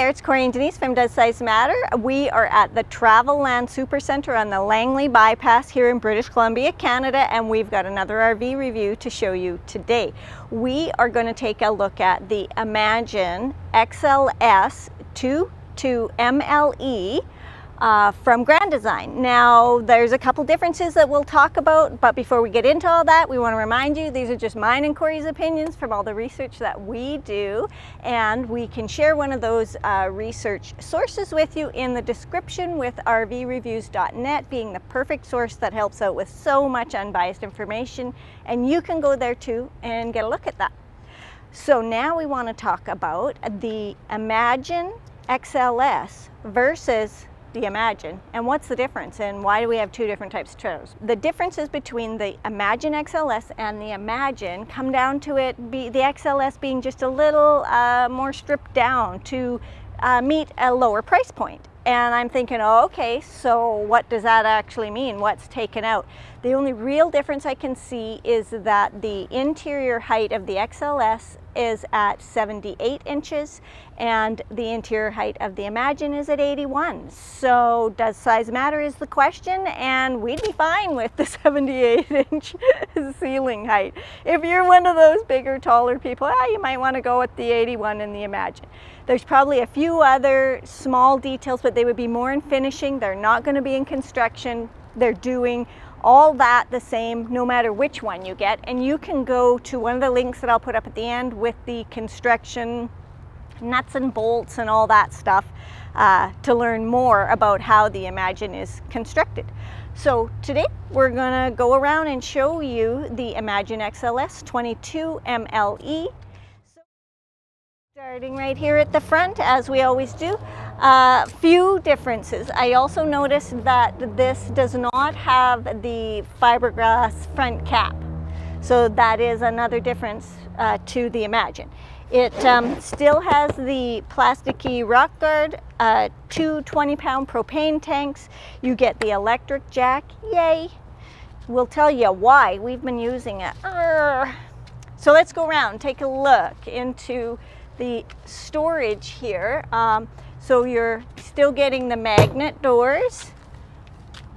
It's Corey and Denise from Does Size Matter? We are at the Travel Land Supercentre on the Langley Bypass here in British Columbia, Canada, and we've got another RV review to show you today. We are going to take a look at the Imagine XLS 22MLE from Grand Design. Now, there's a couple differences that we'll talk about, but before we get into all that, we want to remind you these are just mine and Corey's opinions from all the research that we do, and we can share one of those research sources with you in the description, with rvreviews.net being the perfect source that helps out with so much unbiased information, and you can go there too and get a look at that. So now we want to talk about the Imagine XLS versus the Imagine, and what's the difference, and why do we have two different types of trailers? The differences between the Imagine XLS and the Imagine come down to the XLS being just a little more stripped down to meet a lower price point. And I'm thinking, oh, okay, so what does that actually mean? What's taken out? The only real difference I can see is that the interior height of the XLS is at 78 inches and the interior height of the Imagine is at 81. So does size matter is the question, and we'd be fine with the 78-inch ceiling height. If you're one of those bigger, taller people, you might want to go with the 81 in the Imagine. There's probably a few other small details, but they would be more in finishing. They're not going to be in construction. They're doing all that the same no matter which one you get, and you can go to one of the links that I'll put up at the end with the construction nuts and bolts and all that stuff to learn more about how the Imagine is constructed. So today we're going to go around and show you the Imagine XLS 22MLE. Starting right here at the front, as we always do. Few differences. I also noticed that this does not have the fiberglass front cap, so that is another difference to the Imagine. It still has the plasticky rock guard, two 20-pound propane tanks. You get the electric jack, yay! We'll tell you why we've been using it. So let's go around, take a look into the storage here. So you're still getting the magnet doors.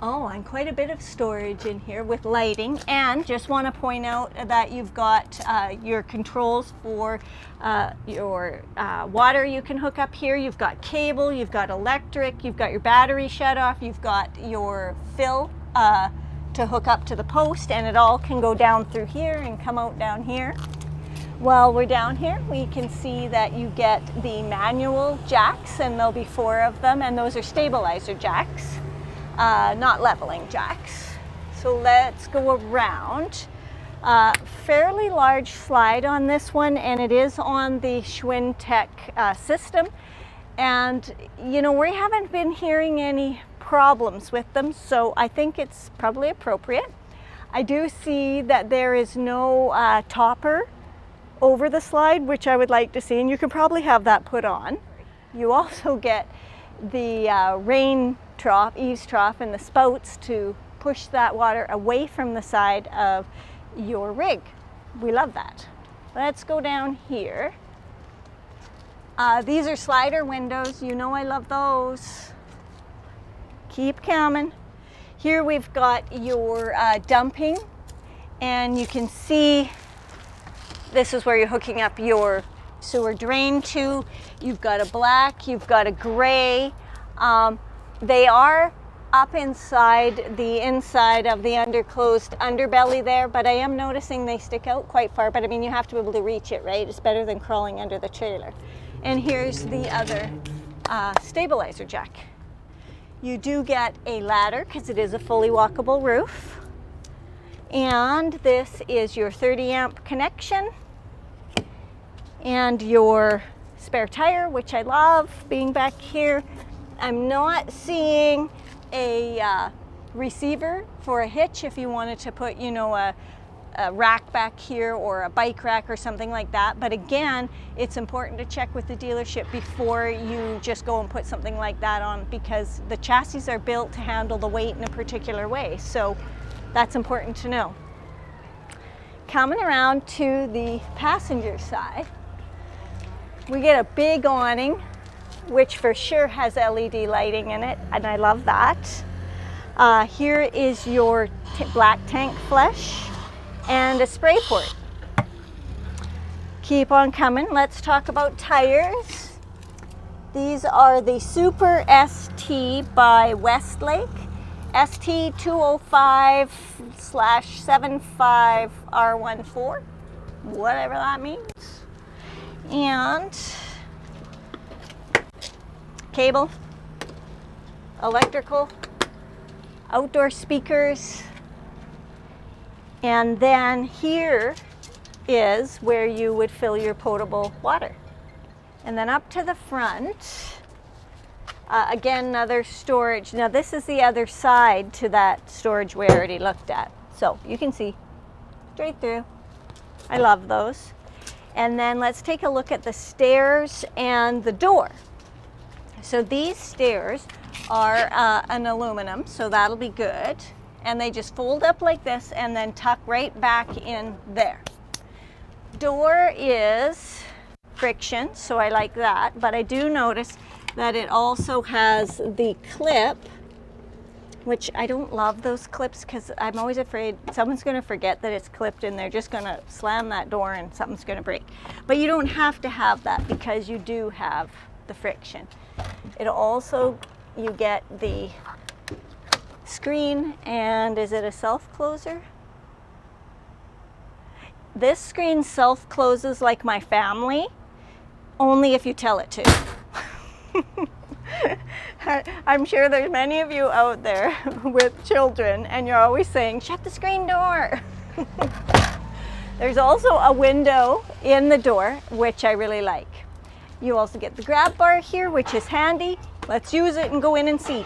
Oh, and quite a bit of storage in here with lighting. And just want to point out that you've got your controls for your water you can hook up here. You've got cable, you've got electric, you've got your battery shut off, you've got your fill to hook up to the post, and it all can go down through here and come out down here. While we're down here, we can see that you get the manual jacks, and there'll be 4 of them, and those are stabilizer jacks, not leveling jacks. So let's go around. Fairly large slide on this one, and it is on the Schwinn-Tech system. And you know, we haven't been hearing any problems with them, so I think it's probably appropriate. I do see that there is no topper over the slide, which I would like to see, and you can probably have that put on. You also get the rain trough, eaves trough, and the spouts to push that water away from the side of your rig. We love that. Let's go down here. These are slider windows. You know I love those. Keep coming. Here we've got your dumping, and you can see this is where you're hooking up your sewer drain to. You've got a black, you've got a gray. They are up inside the inside of the underclosed underbelly there, but I am noticing they stick out quite far. But I mean, you have to be able to reach it, right? It's better than crawling under the trailer. And here's the other stabilizer jack. You do get a ladder because it is a fully walkable roof. And this is your 30 amp connection and your spare tire, which I love being back here. I'm not seeing a receiver for a hitch if you wanted to put, you know, a a rack back here or a bike rack or something like that. But again, it's important to check with the dealership before you just go and put something like that on, because the chassis are built to handle the weight in a particular way. So that's important to know. Coming around to the passenger side, we get a big awning, which for sure has LED lighting in it, and I love that. Here is your black tank flush and a spray port. Keep on coming. Let's talk about tires. These are the Super ST by Westlake. ST 205/75R14, whatever that means. And cable, electrical, outdoor speakers, and then here is where you would fill your potable water. And then up to the front, again, another storage. Now this is the other side to that storage we already looked at. So you can see straight through. I love those. And then let's take a look at the stairs and the door. So these stairs are an aluminum, so that'll be good. And they just fold up like this and then tuck right back in there. Door is friction, so I like that. But I do notice that it also has the clip, which I don't love those clips because I'm always afraid someone's going to forget that it's clipped and they're just going to slam that door and something's going to break. But you don't have to have that because you do have the friction. It also, you get the screen, and is it a self-closer? This screen self-closes like my family, only if you tell it to. I'm sure there's many of you out there with children and you're always saying, shut the screen door. There's also a window in the door, which I really like. You also get the grab bar here, which is handy. Let's use it and go in and see.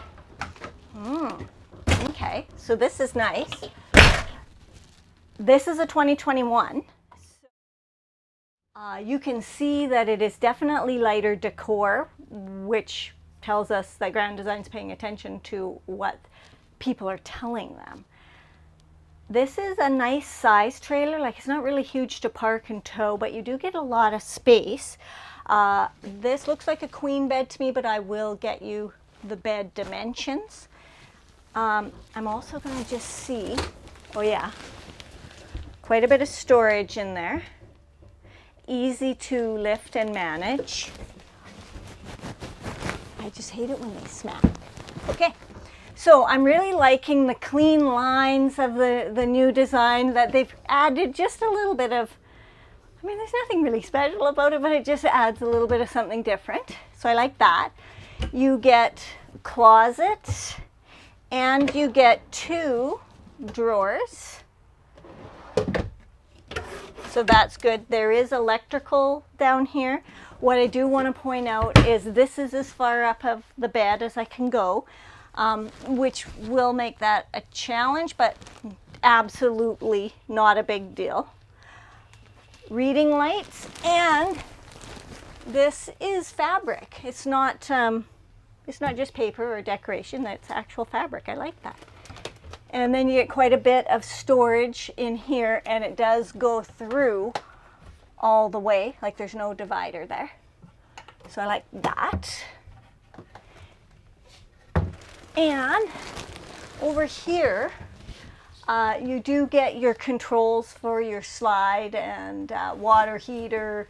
Okay, so this is nice. This is a 2021. You can see that it is definitely lighter decor, which tells us that Grand Design's paying attention to what people are telling them. This is a nice size trailer. Like, it's not really huge to park and tow, but you do get a lot of space. This looks like a queen bed to me, but I will get you the bed dimensions. I'm also going to just see, oh yeah, quite a bit of storage in there. Easy to lift and manage. I just hate it when they smack. Okay, so I'm really liking the clean lines of the new design, that they've added just a little bit of, I mean, there's nothing really special about it, but it just adds a little bit of something different. So I like that. You get closets and you get 2 drawers. So that's good. There is electrical down here. What I do want to point out is this is as far up of the bed as I can go, which will make that a challenge, but absolutely not a big deal. Reading lights, and this is fabric. It's not just paper or decoration, that's actual fabric. I like that. And then you get quite a bit of storage in here, and it does go through all the way, like there's no divider there. So I like that. And over here, you do get your controls for your slide and water heater,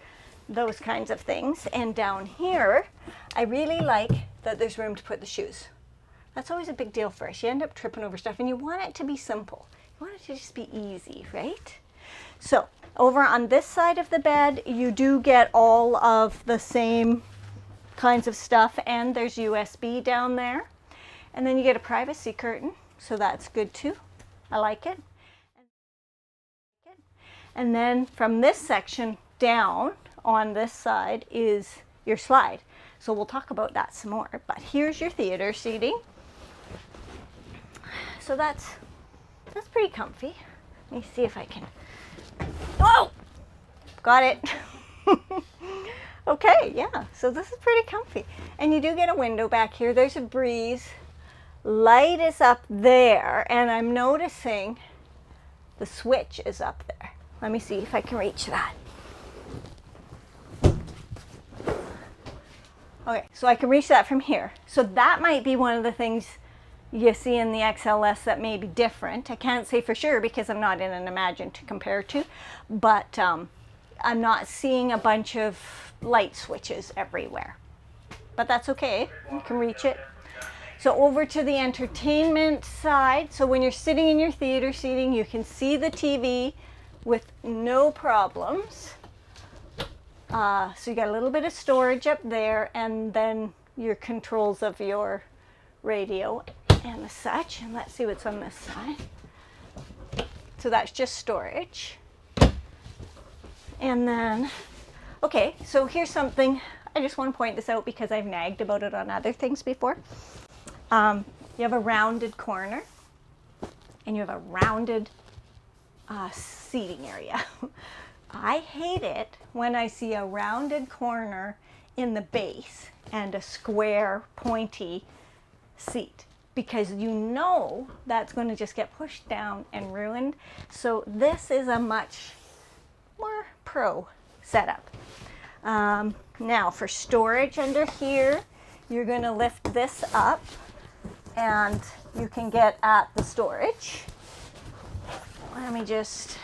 those kinds of things. And down here, I really like that there's room to put the shoes. That's always a big deal for us. You end up tripping over stuff and you want it to be simple. You want it to just be easy, right? So over on this side of the bed, you do get all of the same kinds of stuff, and there's USB down there. And then you get a privacy curtain, so that's good too. I like it. And then from this section down on this side is your slide. So we'll talk about that some more. But here's your theater seating. So that's pretty comfy. Let me see if I can Oh, got it. Okay, yeah, so this is pretty comfy. And you do get a window back here. There's a breeze. Light is up there, and I'm noticing the switch is up there. Let me see if I can reach that. Okay, so I can reach that from here. So that might be one of the things you see in the XLS that may be different. I can't say for sure because I'm not in an Imagine to compare to, but I'm not seeing a bunch of light switches everywhere. But that's okay, you can reach it. So over to the entertainment side. So when you're sitting in your theater seating, you can see the TV with no problems. So you got a little bit of storage up there, and then your controls of your radio and the such. And let's see what's on this side. So that's just storage. And then, okay, so here's something. I just want to point this out because I've nagged about it on other things before. You have a rounded corner, and you have a rounded seating area. I hate it when I see a rounded corner in the base and a square, pointy seat, because you know that's going to just get pushed down and ruined. So this is a much more pro setup. Now for storage under here, you're going to lift this up and you can get at the storage. Let me just,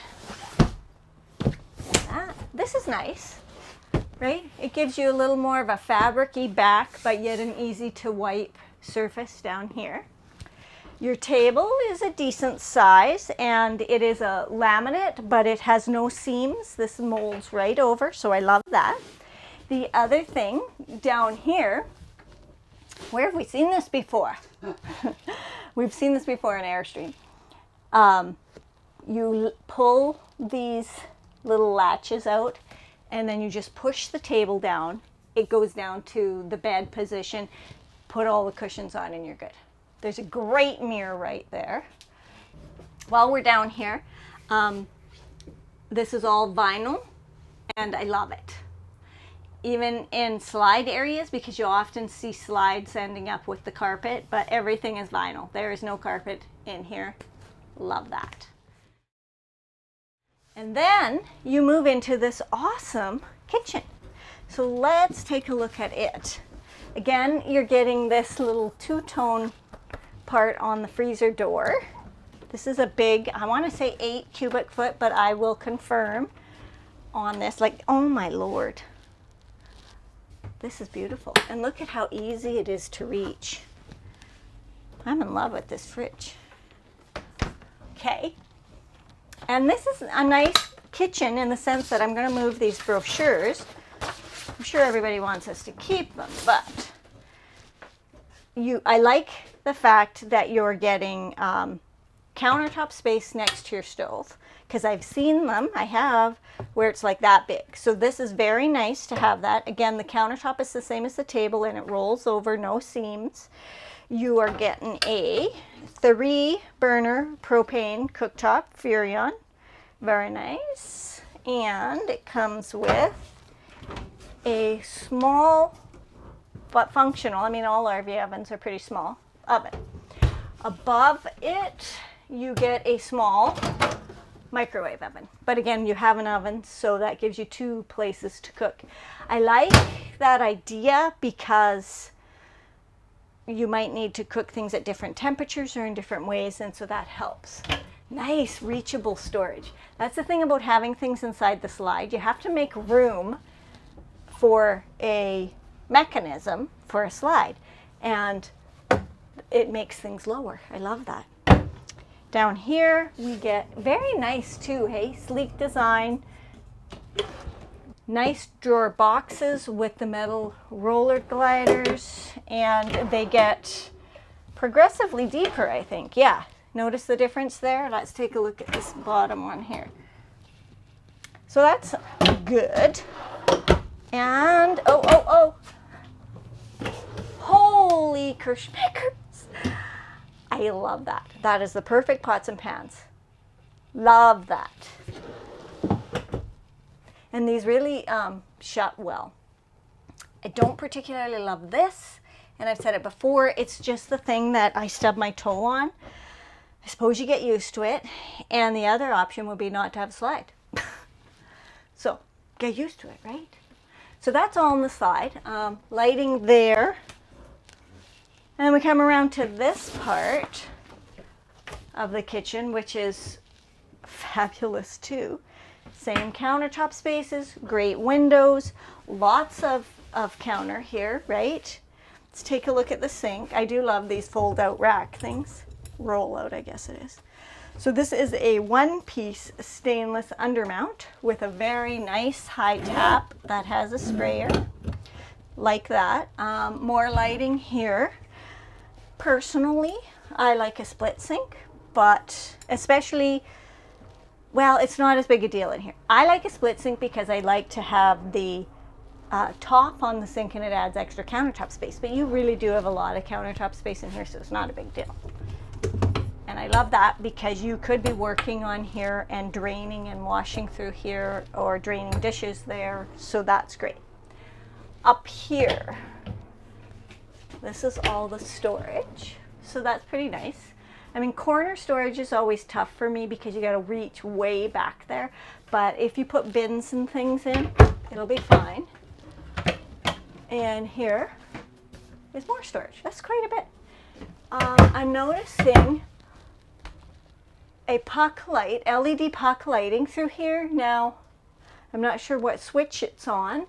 this is nice, right? It gives you a little more of a fabric-y back, but yet an easy to wipe surface down here. Your table is a decent size, and it is a laminate, but it has no seams. This molds right over, so I love that. The other thing down here, where have we seen this before? We've seen this before in Airstream. You pull these little latches out, and then you just push the table down. It goes down to the bed position. Put all the cushions on and you're good. There's a great mirror right there. While we're down here, this is all vinyl, and I love it. Even in slide areas, because you often see slides ending up with the carpet, but everything is vinyl. There is no carpet in here. Love that. And then you move into this awesome kitchen. So let's take a look at it. Again, you're getting this little two-tone part on the freezer door. This is a big, I want to say 8 cubic foot, but I will confirm on this. Like, oh my Lord. This is beautiful. And look at how easy it is to reach. I'm in love with this fridge. Okay. And this is a nice kitchen in the sense that I'm going to move these brochures. I'm sure everybody wants us to keep them, but I like the fact that you're getting countertop space next to your stove, because I've seen them, I have, where it's like that big. So this is very nice to have that. Again, the countertop is the same as the table, and it rolls over, no seams. You are getting a 3-burner propane cooktop, Furrion. Very nice. And it comes with a small but functional, I mean all RV ovens are pretty small, oven. Above it, you get a small microwave oven. But again, you have an oven, so that gives you 2 places to cook. I like that idea because you might need to cook things at different temperatures or in different ways, and so that helps. Nice reachable storage. That's the thing about having things inside the slide. You have to make room for a mechanism for a slide, and it makes things lower. I love that. Down here we get very nice too, hey, sleek design. Nice drawer boxes with the metal roller gliders, and they get progressively deeper, I think. Yeah, notice the difference there? Let's take a look at this bottom one here. So that's good. And, holy kerschmeckers. I love that. That is the perfect pots and pans. Love that. and these really shut well. I don't particularly love this, and I've said it before, it's just the thing that I stub my toe on. I suppose you get used to it, and the other option would be not to have a slide. So get used to it, right? So that's all on the side. Lighting there. And we come around to this part of the kitchen, which is fabulous too. Same countertop spaces, great windows, lots of counter here, right? Let's take a look at the sink. I do love these fold out rack things. Roll out, I guess it is. So this is a one-piece stainless undermount with a very nice high tap that has a sprayer like that. More lighting here. Personally, I like a split sink, but especially, well, it's not as big a deal in here. I like a split sink because I like to have the top on the sink and it adds extra countertop space, but you really do have a lot of countertop space in here, so it's not a big deal. And I love that because you could be working on here and draining and washing through here or draining dishes there, so that's great. Up here, this is all the storage, so that's pretty nice. I mean, corner storage is always tough for me because you got to reach way back there, but if you put bins and things in, it'll be fine. And here is more storage. That's quite a bit. I'm noticing a puck light, LED puck lighting through here. Now, I'm not sure what switch it's on.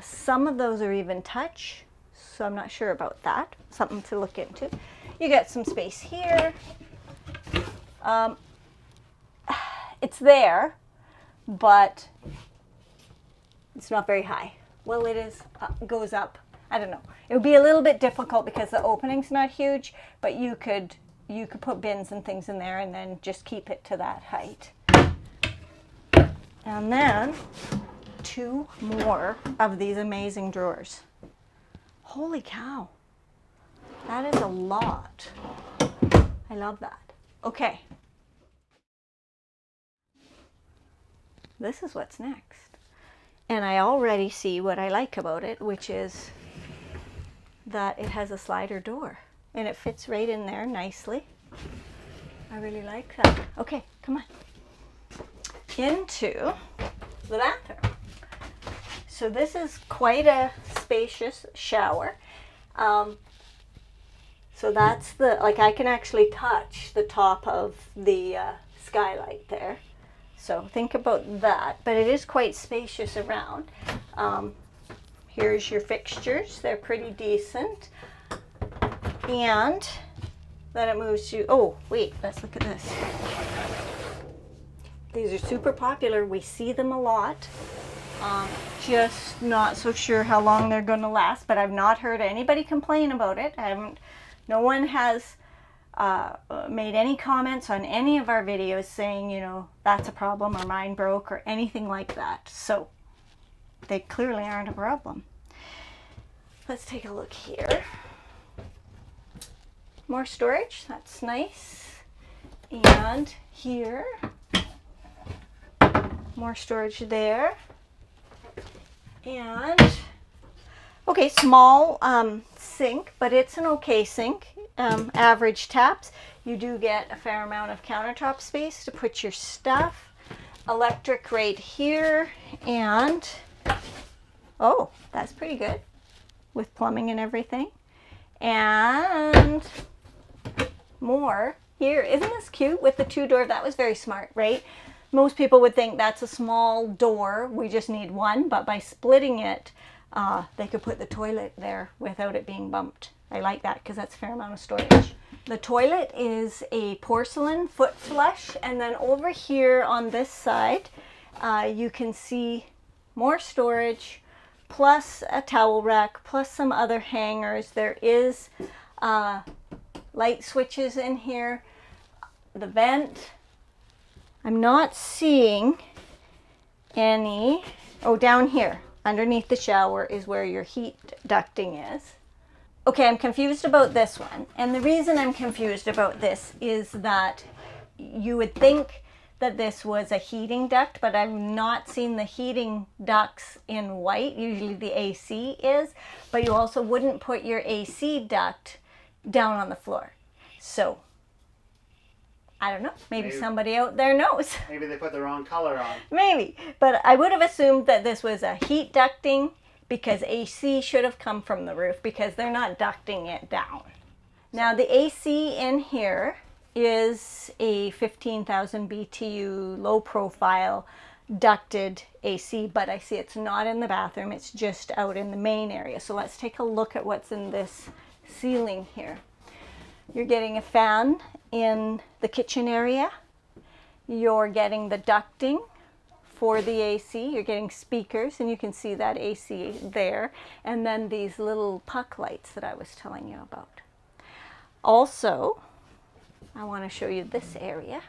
Some of those are even touch, so I'm not sure about that. Something to look into. You get some space here. It's there, but it's not very high. Well, it is, goes up. I don't know. It would be a little bit difficult because the opening's not huge, but you could put bins and things in there and then just keep it to that height. And then 2 more of these amazing drawers. Holy cow. That is a lot. I love that. Okay. This is what's next. And I already see what I like about it, which is that it has a slider door and it fits right in there nicely. I really like that. Okay, come on. Into the bathroom. So this is quite a spacious shower. So that's the, like, I can actually touch the top of the skylight there. So think about that, but it is quite spacious around. Here's your fixtures. They're pretty decent. And then it moves to, oh, wait, let's look at this. These are super popular. We see them a lot. Just not so sure how long they're going to last, but I've not heard anybody complain about it. No one has made any comments on any of our videos saying, you know, that's a problem or mine broke or anything like that. So they clearly aren't a problem. Let's take a look here. More storage, that's nice. And here, more storage there. And, okay, small sink, but it's an okay sink. Average taps. You do get a fair amount of countertop space to put your stuff. Electric right here, and oh, that's pretty good with plumbing and everything. And more here. Isn't this cute with the 2-door? That was very smart, right? Most people would think that's a small door, we just need one, but by splitting it, they could put the toilet there without it being bumped. I like that because that's a fair amount of storage. The toilet is a porcelain foot flush, and then over here on this side, you can see more storage, plus a towel rack, plus some other hangers. There is light switches in here. The vent, I'm not seeing any. Oh, down here, underneath the shower is where your heat ducting is. Okay, I'm confused about this one. And the reason I'm confused about this is that you would think that this was a heating duct, but I've not seen the heating ducts in white. Usually the AC is, but you also wouldn't put your AC duct down on the floor. So I don't know, maybe somebody out there knows. Maybe they put the wrong color on. Maybe, but I would have assumed that this was a heat ducting, because AC should have come from the roof, because they're not ducting it down. Now the AC in here is a 15,000 BTU low profile ducted AC, but I see it's not in the bathroom, it's just out in the main area. So let's take a look at what's in this ceiling here. You're getting a fan in the kitchen area. You're getting the ducting for the AC. You're getting speakers, and you can see that AC there. And then these little puck lights that I was telling you about. Also, I want to show you this area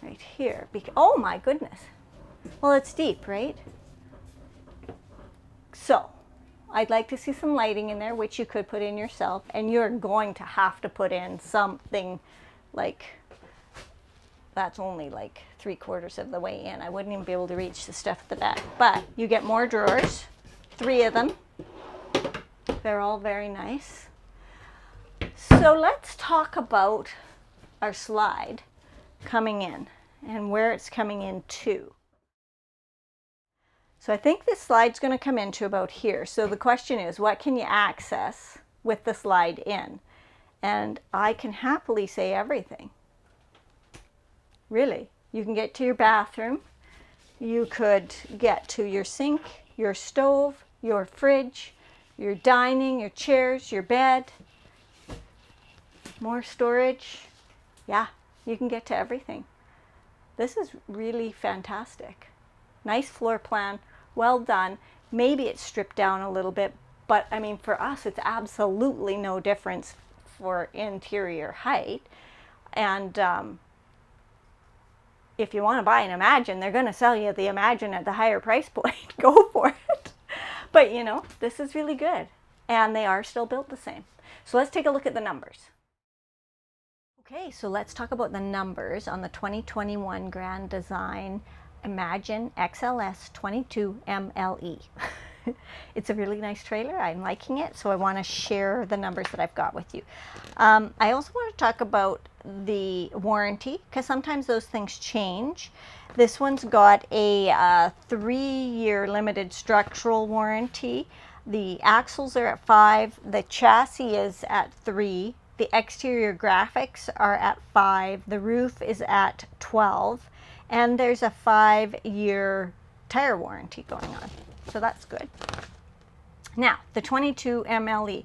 right here. Oh my goodness. Well, it's deep, right? So I'd like to see some lighting in there, which you could put in yourself, and you're going to have to put in something like, that's only like 3/4 of the way in. I wouldn't even be able to reach the stuff at the back, but you get more drawers, 3 of them. They're all very nice. So let's talk about our slide coming in and where it's coming in to. So I think this slide's going to come into about here. So the question is, what can you access with the slide in? And I can happily say everything. Really. You can get to your bathroom. You could get to your sink, your stove, your fridge, your dining, your chairs, your bed. More storage. Yeah, you can get to everything. This is really fantastic. Nice floor plan, well done. Maybe it's stripped down a little bit, but I mean, for us, it's absolutely no difference for interior height. And if you want to buy an Imagine, they're going to sell you the Imagine at the higher price point. Go for it. But you know, this is really good. And they are still built the same. So let's take a look at the numbers. Okay, so let's talk about the numbers on the 2021 Grand Design Imagine XLS 22MLE. It's a really nice trailer. I'm liking it, so I want to share the numbers that I've got with you. I also want to talk about the warranty, because sometimes those things change. This one's got a 3-year limited structural warranty. The axles are at 5, the chassis is at 3, the exterior graphics are at 5, the roof is at 12, and there's a 5-year tire warranty going on. So that's good. Now, the 22MLE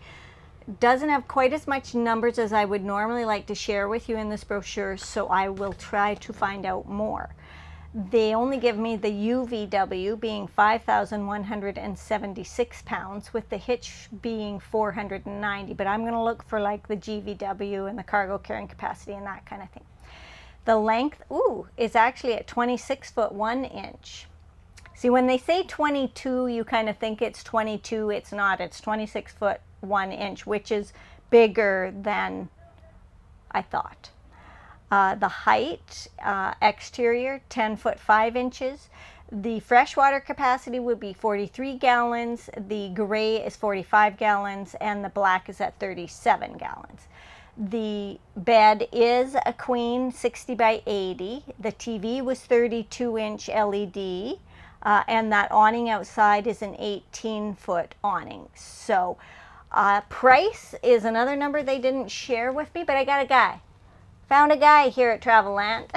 doesn't have quite as much numbers as I would normally like to share with you in this brochure, so I will try to find out more. They only give me the UVW being 5,176 pounds, with the hitch being 490, but I'm going to look for like the GVW and the cargo carrying capacity and that kind of thing. The length, is actually at 26 foot 1 inch. See, when they say 22, you kind of think it's 22. It's not. It's 26 foot 1 inch, which is bigger than I thought. The height, exterior, 10 foot 5 inches. The freshwater capacity would be 43 gallons. The gray is 45 gallons, and the black is at 37 gallons. The bed is a queen 60 by 80. The TV was 32-inch LED. And that awning outside is an 18-foot awning. So price is another number they didn't share with me, but I got a guy. Found a guy here at Traveland.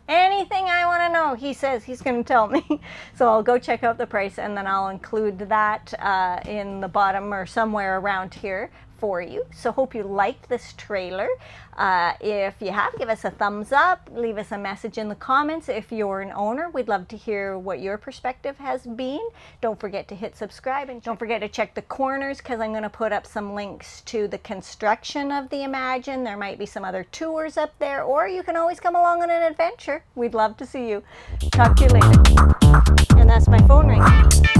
Anything I want to know, he says he's going to tell me. So I'll go check out the price, and then I'll include that in the bottom or somewhere around here for you. So hope you liked this trailer. If you have, give us a thumbs up, leave us a message in the comments. If you're an owner, we'd love to hear what your perspective has been. Don't forget to hit subscribe, and don't forget to check the corners, because I'm going to put up some links to the construction of the Imagine. There might be some other tours up there, or you can always come along on an adventure. We'd love to see you. Talk to you later. And that's my phone ringing.